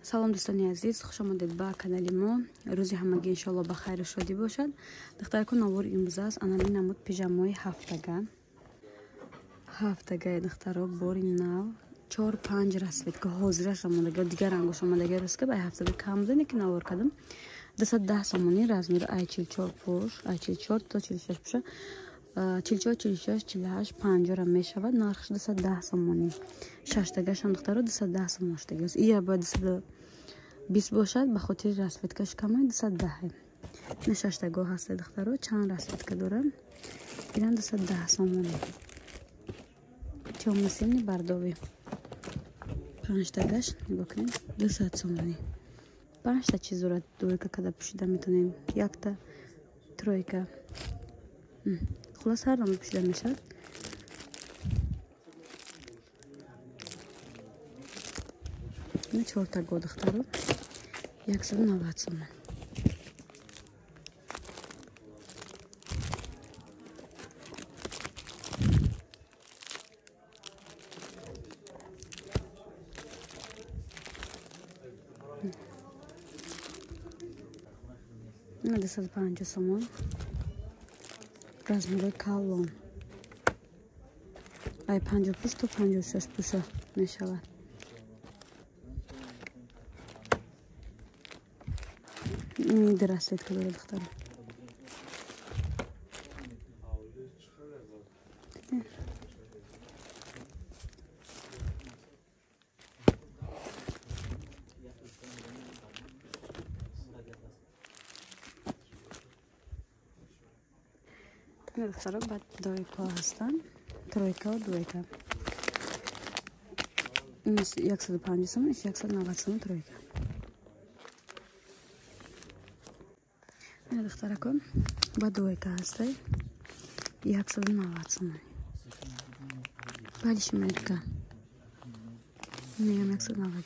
салом дӯстони азиз, хушомадед ба канали мо. Рӯзи ҳамагӣ иншоалло ба хайру шодӣ бошад. Духтарако навори имрӯз аст анали намуд пижамаи ҳафтага духтаро бори нав 4-5 расветка ҳозираш омадаги дигар ангош омадаги рост ки ба ҳафтага кам буде ки навор кардам 210 сомонӣ размери I44 пуш I44 то 46 пуша 44 46 48 50 ра мешавад. Нархш 210 сомонӣ. Шаштагаш ам духтаро 210 сомон штагас. Ия ба 220 бошад ба хотири расветкаш камай 210. На шаштаго ҳаст духтаро чанд расветка дорам. Инам 210 сомонӣ. Темно-синий бардови. Панҷтагаш нигоҳ кунед 200 сомонӣ. 5 та чиз дорад дойка када пӯшида метонем. Якта тройка. Хулос ҳар номер пӯшида мешавад. На 4 таго духтаро 190 сомон. На 250 сомон. Размери калон. Ай 50 пуш то 56 пуша мешавад. Ин расветка дорад духтаро. Духтаро ба дойка ҳастан. Тройка ва двойка. 150 сомон, 190 сомон тройка. Духтарако ба двойка ҳастай 190 сомон. Бали шимерка. Мегам 190.